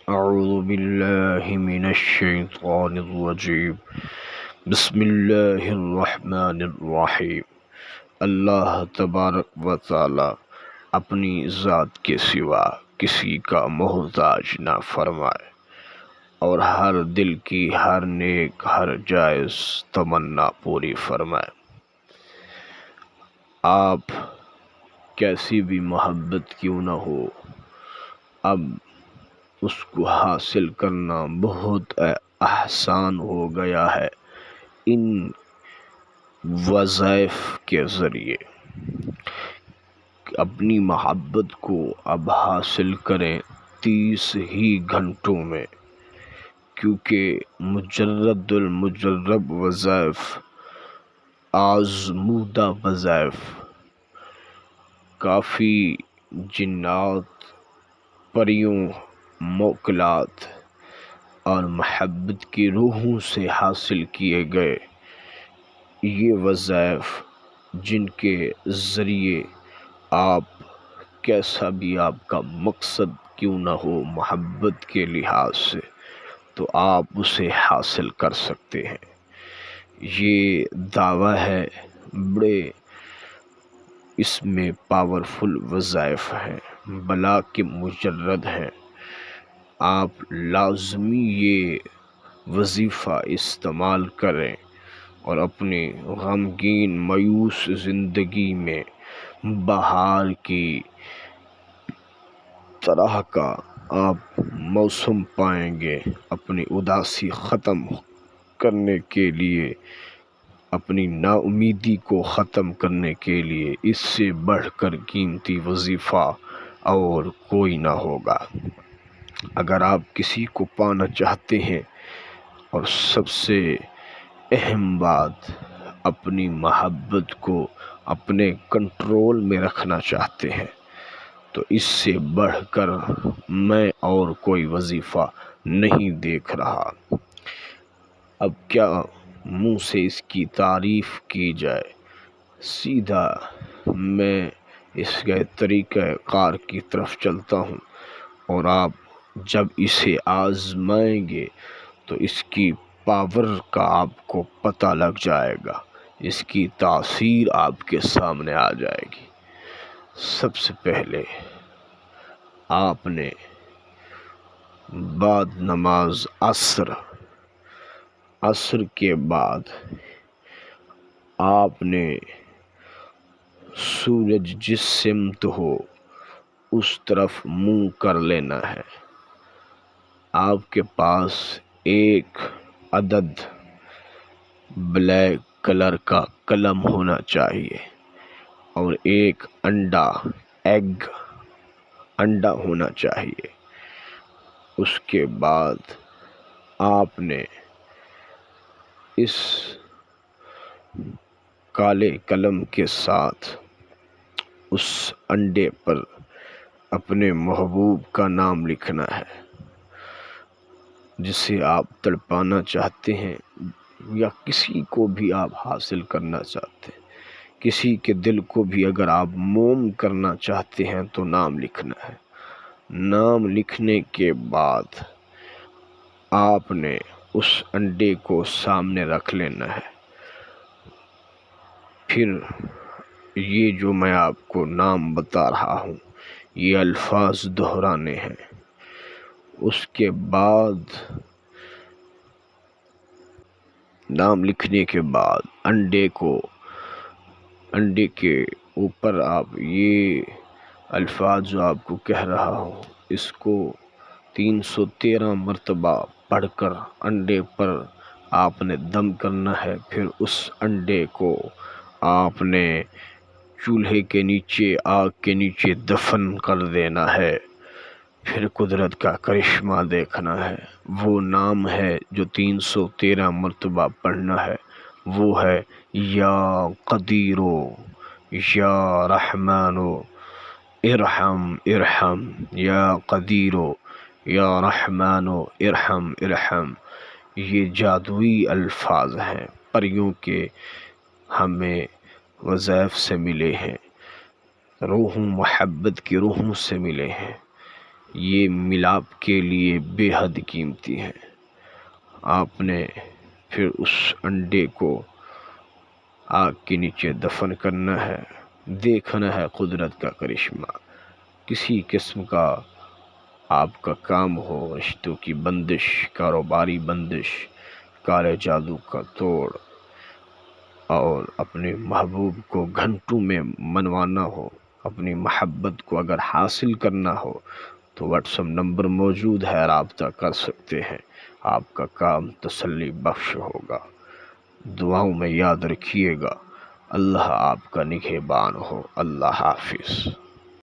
اعوذ باللہ من الشیطان الرجیم بسم اللہ الرحمن الرحیم۔ اللہ تبارک و تعالی اپنی ذات کے سوا کسی کا محتاج نہ فرمائے اور ہر دل کی ہر نیک ہر جائز تمنا پوری فرمائے۔ آپ کیسی بھی محبت کیوں نہ ہو، اب اس کو حاصل کرنا بہت آسان ہو گیا ہے ان وظائف کے ذریعے۔ اپنی محبت کو اب حاصل کریں 30 ہی گھنٹوں میں، کیونکہ مجرد المجرب وظائف، آزمودہ وظائف کافی جنات، پریوں، موکلات اور محبت کی روحوں سے حاصل کیے گئے یہ وظائف، جن کے ذریعے آپ کیسا بھی آپ کا مقصد کیوں نہ ہو محبت کے لحاظ سے، تو آپ اسے حاصل کر سکتے ہیں۔ یہ دعویٰ ہے، بڑے اس میں پاورفل وظائف ہیں، بلا کے مجرد ہیں۔ آپ لازمی یہ وظیفہ استعمال کریں اور اپنی غمگین مایوس زندگی میں بہار کی طرح کا آپ موسم پائیں گے۔ اپنی اداسی ختم کرنے کے لیے، اپنی نا امیدی کو ختم کرنے کے لیے اس سے بڑھ کر قیمتی وظیفہ اور کوئی نہ ہوگا۔ اگر آپ کسی کو پانا چاہتے ہیں اور سب سے اہم بات، اپنی محبت کو اپنے کنٹرول میں رکھنا چاہتے ہیں، تو اس سے بڑھ کر میں اور کوئی وظیفہ نہیں دیکھ رہا۔ اب کیا منہ سے اس کی تعریف کی جائے، سیدھا میں اس کے طریقہ کار کی طرف چلتا ہوں، اور آپ جب اسے آزمائیں گے تو اس کی پاور کا آپ کو پتہ لگ جائے گا، اس کی تاثیر آپ کے سامنے آ جائے گی۔ سب سے پہلے آپ نے بعد نماز عصر کے بعد آپ نے سورج جس سمت ہو اس طرف منہ کر لینا ہے۔ آپ کے پاس ایک عدد بلیک کلر کا قلم ہونا چاہیے اور ایک انڈا ہونا چاہیے۔ اس کے بعد آپ نے اس کالے قلم کے ساتھ اس انڈے پر اپنے محبوب کا نام لکھنا ہے، جسے آپ تڑپانا چاہتے ہیں یا کسی کو بھی آپ حاصل کرنا چاہتے ہیں۔ کسی کے دل کو بھی اگر آپ موم کرنا چاہتے ہیں تو نام لکھنا ہے۔ نام لکھنے کے بعد آپ نے اس انڈے کو سامنے رکھ لینا ہے۔ پھر یہ جو میں آپ کو نام بتا رہا ہوں، یہ الفاظ دہرانے ہیں۔ اس کے بعد نام لکھنے کے بعد انڈے کے اوپر آپ یہ الفاظ جو آپ کو کہہ رہا ہوں، اس کو 313 مرتبہ پڑھ کر انڈے پر آپ نے دم کرنا ہے۔ پھر اس انڈے کو آپ نے چولہے کے نیچے، آگ کے نیچے دفن کر دینا ہے۔ پھر قدرت کا کرشمہ دیکھنا ہے۔ وہ نام ہے جو 313 مرتبہ پڑھنا ہے، وہ ہے یا قدیرو یا رحمانو ارحم ارحم، یا قدیرو یا رحمانو ارحم ارحم۔ یہ جادوئی الفاظ ہیں، پریوں کے ہمیں وظائف سے ملے ہیں، روحوں محبت کی روحوں سے ملے ہیں۔ یہ ملاپ کے لیے بے حد قیمتی ہیں۔ آپ نے پھر اس انڈے کو آگ کے نیچے دفن کرنا ہے، دیکھنا ہے قدرت کا کرشمہ۔ کسی قسم کا آپ کا کام ہو، رشتوں کی بندش، کاروباری بندش، کالے جادو کا توڑ، اور اپنے محبوب کو گھنٹوں میں منوانا ہو، اپنی محبت کو اگر حاصل کرنا ہو تو واٹس ایپ نمبر موجود ہے، رابطہ کر سکتے ہیں۔ آپ کا کام تسلی بخش ہوگا۔ دعاؤں میں یاد رکھیے گا۔ اللہ آپ کا نگہبان ہو۔ اللہ حافظ۔